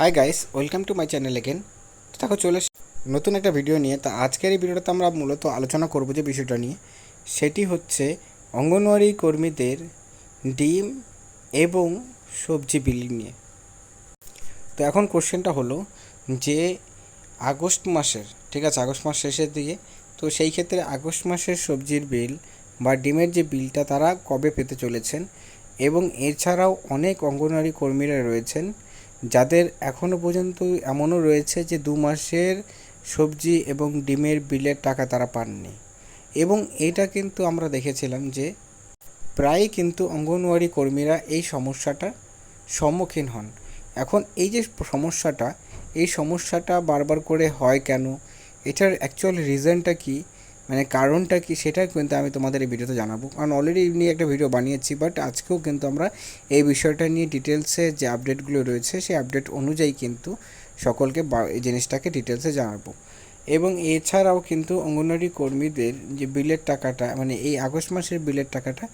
Hi guys, welcome to my channel again. দেখো চলে নতুন একটা ভিডিও নিয়ে। তা আজকের এই ভিডিওটাতে আমরা মূলত আলোচনা করব যে বিষয়টা নিয়ে, সেটি হচ্ছে অঙ্গনওয়াড়ি কর্মীদের ডিম এবং সবজি বিল নিয়ে। তো এখন কোশ্চেনটা হলো যে আগস্ট মাসের, ঠিক আছে, আগস্ট মাস শেষের দিকে, তো সেই ক্ষেত্রে আগস্ট মাসের সবজির বিল বা ডিমের যে বিলটা তারা কবে পেতে চলেছেন, এবং এছাড়াও অনেক অঙ্গনওয়াড়ি কর্মীরা রয়েছেন যাদের এখনও পর্যন্ত এমনও রয়েছে যে 2 মাসের সবজি এবং ডিমের বিলের টাকা তারা পাননি। এবং এটা কিন্তু আমরা দেখেছিলাম যে প্রায়ই কিন্তু অঙ্গনওয়াড়ি কর্মীরা এই সমস্যাটার সম্মুখীন হন। এখন এই যে সমস্যাটা, এই সমস্যাটা বারবার করে হয় কেন, এটার অ্যাকচুয়াল রিজনটা কী, মানে কারণটা কী, সেটা কিন্তু আমি তোমাদের এই ভিডিওতে জানাবো। কারণ অলরেডি নিয়ে একটা ভিডিও বানিয়েছি, বাট আজকেও কিন্তু আমরা এই বিষয়টা নিয়ে ডিটেলসে যে আপডেটগুলো রয়েছে সেই আপডেট অনুযায়ী কিন্তু সকলকে এই জিনিসটাকে ডিটেলসে জানাবো। এবং এছাড়াও কিন্তু অঙ্গনওয়াড়ি কর্মীদের যে বিলের টাকাটা, মানে এই আগস্ট মাসের বিলের টাকাটা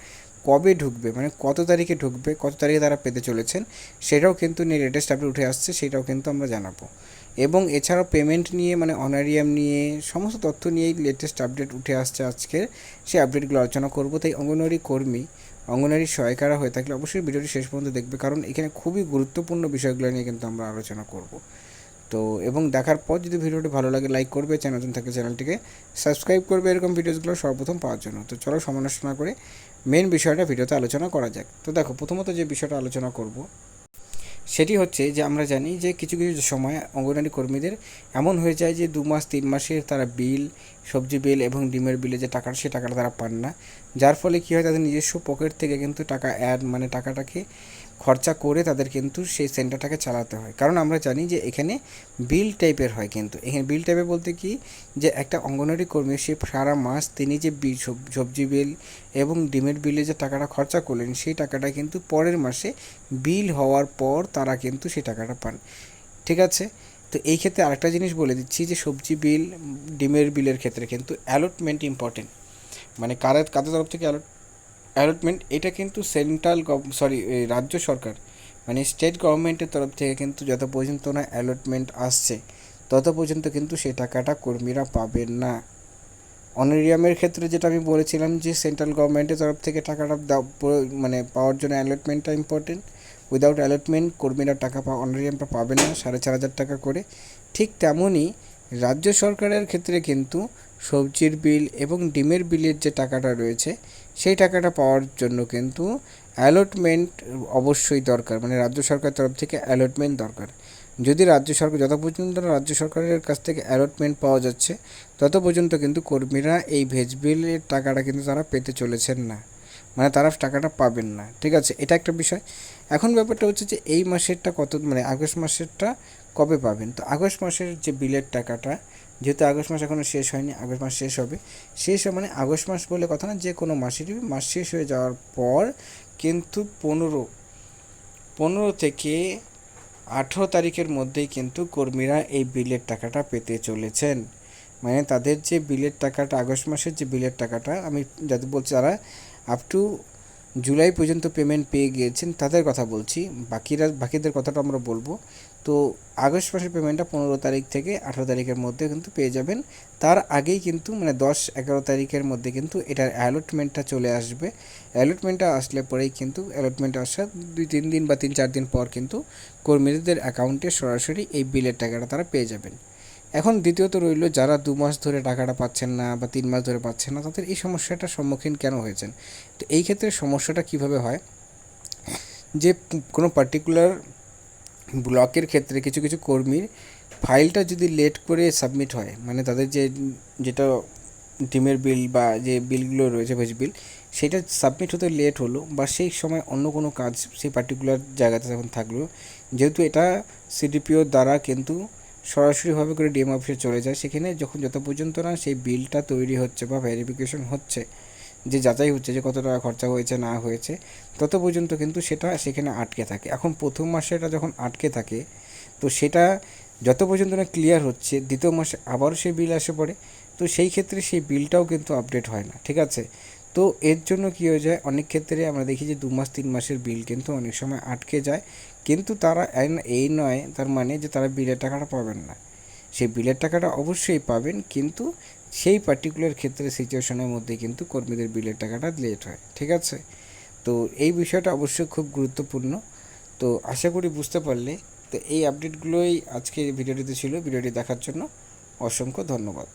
কবে ঢুকবে, মানে কত তারিখে ঢুকবে, কত তারিখে তারা পেতে চলেছেন, সেটাও কিন্তু নিয়ে লেটেস্ট আপডেট উঠে আসছে, সেটাও কিন্তু আমরা জানাবো। এবং এছাড়াও পেমেন্ট নিয়ে, মানে অনারিয়াম নিয়ে সমস্ত তথ্য নিয়েই লেটেস্ট আপডেট উঠে আসছে আজকের, সেই আপডেটগুলো আলোচনা করবো। তাই অঙ্গনওয়াড়ি কর্মী, অঙ্গনওয়াড়ি সহায়িকারা হয়ে থাকলে অবশ্যই ভিডিওটি শেষ পর্যন্ত দেখবে, কারণ এখানে খুবই গুরুত্বপূর্ণ বিষয়গুলো নিয়ে কিন্তু আমরা আলোচনা করব। তো এবং দেখার পর যদি ভিডিওটি ভালো লাগে লাইক করবে, চ্যানেল নতুন থাকে চ্যানেলটিকে সাবস্ক্রাইব করবে এরকম ভিডিওসগুলো সর্বপ্রথম পাওয়ার জন্য। তো চলো সমালোচনা করে মেন বিষয়টা ভিডিওতে আলোচনা করা যাক। তো দেখো, প্রথমত যে বিষয়টা আলোচনা করব সেটি হচ্ছে যে আমরা জানি যে কিছু কিছু সময় অঙ্গনওয়াড়ি কর্মীদের এমন হয়ে যায় যে 2 মাস 3 মাসের তারা বিল, সবজি বিল এবং ডিমের বিলে যে টাকাটা, সে টাকাটা তারা পান না। যার ফলে কী হয়, তাদের নিজস্ব পকেট থেকে কিন্তু টাকা মানে টাকাটাকে খরচা করে তাদের কিন্তু সেই সেন্টারটাকে চালাতে হয়। কারণ আমরা জানি যে এখানে বিল টাইপের হয়, কিন্তু এখানে বিল টাইপের বলতে কি, যে একটা অঙ্গনওয়াড়ি কর্মী সে সারা মাস তিনি যে সবজি বিল এবং ডিমের বিলে যে টাকাটা খরচা করলেন, সেই টাকাটা কিন্তু পরের মাসে বিল হওয়ার পর তারা কিন্তু সেই টাকাটা পান, ঠিক আছে। তো এই ক্ষেত্রে আরেকটা জিনিস বলে দিচ্ছি যে সবজি বিল, ডিমের বিলের ক্ষেত্রে কিন্তু অ্যালটমেন্ট ইম্পর্টেন্ট। মানে কাদের তরফ থেকে অ্যালটমেন্ট, এটা কিন্তু রাজ্য সরকার, মানে স্টেট গভর্নমেন্টের তরফ থেকে কিন্তু যত পর্যন্ত না অ্যালটমেন্ট আসছে তত পর্যন্ত কিন্তু সেই টাকাটা কর্মীরা পাবেন না। অনারিয়ামের ক্ষেত্রে যেটা আমি বলেছিলাম যে সেন্ট্রাল গভর্নমেন্টের তরফ থেকে টাকাটা মানে পাওয়ার জন্য অ্যালটমেন্টটা ইম্পর্টেন্ট। উইদাউট অ্যালটমেন্ট কর্মীরা টাকা অনারিয়ামটা পাবে না 4,500 টাকা করে। ঠিক তেমনই রাজ্য সরকারের ক্ষেত্রে কিন্তু সবজির বিল এবং ডিমের বিলের যে টাকাটা রয়েছে, সেই টাকাটা পাওয়ার জন্য কিন্তু অ্যালটমেন্ট অবশ্যই দরকার, মানে রাজ্য সরকারের তরফ থেকে অ্যালটমেন্ট দরকার। যদি রাজ্য সরকার, যত পর্যন্ত রাজ্য সরকারের কাছ থেকে অ্যালটমেন্ট পাওয়া যাচ্ছে তত পর্যন্ত কিন্তু কর্মীরা এই ভেজ বিলের টাকাটা কিন্তু তারা পেতে চলেছেন না, মানে তারা টাকাটা পাবেন না, ঠিক আছে। এটা একটা বিষয়। এখন ব্যাপারটা হচ্ছে যে এই মাসেরটা কত, মানে আগস্ট মাসেরটা কবে পাবেন। তো আগস্ট মাসের যে বিলের টাকাটা, যেহেতু আগস্ট মাস এখনও শেষ হয়নি, আগস্ট মাস শেষ হবে, মানে আগস্ট মাস বলে কথা না, যে কোনো মাসেরই মাস শেষ হয়ে যাওয়ার পর কিন্তু 15 থেকে 18 তারিখের মধ্যেই কিন্তু কর্মীরা এই বিলের টাকাটা পেতে চলেছেন। মানে তাদের যে বিলের টাকাটা, আগস্ট মাসের যে বিলের টাকাটা, আমি যাদের বলছি যারা আপ টু জুলাই পর্যন্ত পেমেন্ট পেয়ে গিয়েছেন তাদের কথা বলছি, বাকিদের কথাটা আমরা বলবো। তো আগস্ট মাসের পেমেন্টটা 15 তারিখ থেকে 18 তারিখের মধ্যে কিন্তু পেয়ে যাবেন। তার আগেই কিন্তু, মানে 10-11 তারিখের মধ্যে কিন্তু এটার অ্যালটমেন্টটা চলে আসবে। অ্যালটমেন্টটা আসলে পরেই কিন্তু, অ্যালটমেন্ট আসার 2-3 দিন বা 3-4 দিন পর কিন্তু কর্মীদের অ্যাকাউন্টে সরাসরি এই বিলের টাকাটা তারা পেয়ে যাবেন। এখন দ্বিতীয়ত রইল, যারা 2 মাস ধরে টাকাটা পাচ্ছেন না বা 3 মাস ধরে পাচ্ছেন না, তাদের এই সমস্যাটার সম্মুখীন কেন হয়েছেন। তো এই ক্ষেত্রে সমস্যাটা কিভাবে হয়, যে কোনো পার্টিকুলার ব্লকের ক্ষেত্রে কিছু কিছু কর্মীর ফাইলটা যদি লেট করে সাবমিট হয়, মানে তাদের যেটা ডিমের বিল বা যে বিলগুলো রয়েছে ভেজ বিল, সেটা সাবমিট হতে লেট হলো, বা সেই সময় অন্য কোনো কাজ সেই পার্টিকুলার জায়গাতে যখন থাকলো, যেহেতু এটা সিডিপিওর দ্বারা কিন্তু সরাসরিভাবে করে ডিএম অফিসে চলে যায়, সেখানে যত পর্যন্ত না সেই বিলটা তৈরি হচ্ছে বা ভেরিফিকেশন হচ্ছে, যে যাচাই হচ্ছে যে কত টাকা খরচা হয়েছে না হয়েছে, তত পর্যন্ত কিন্তু সেটা সেখানে আটকে থাকে। এখন প্রথম মাসে এটা যখন আটকে থাকে, তো সেটা যত পর্যন্ত না ক্লিয়ার হচ্ছে, দ্বিতীয় মাসে আবারও সেই বিল এসে পড়ে। তো সেই ক্ষেত্রে সেই বিলটাও কিন্তু আপডেট হয় না, ঠিক আছে। তো এর জন্য কী হয়ে যায়, অনেক ক্ষেত্রে আমরা দেখি যে 2 মাস 3 মাসের বিল কিন্তু অনেক সময় আটকে যায়, কিন্তু তারা এই নয় তার মানে যে তারা বিলের টাকাটা পাবেন না। সেই বিলের টাকাটা অবশ্যই পাবেন, কিন্তু সেই পার্টিকুলার ক্ষেত্রে সিচুয়েশনের মধ্যে কিন্তু কর্মীদের বিলের টাকাটা লেট হয়, ঠিক আছে। তো এই বিষয়টা অবশ্যই খুব গুরুত্বপূর্ণ। তো আশা করি বুঝতে পারলে। তো এই আপডেটগুলোই আজকে ভিডিওটিতে ছিল। ভিডিওটি দেখার জন্য অসংখ্য ধন্যবাদ।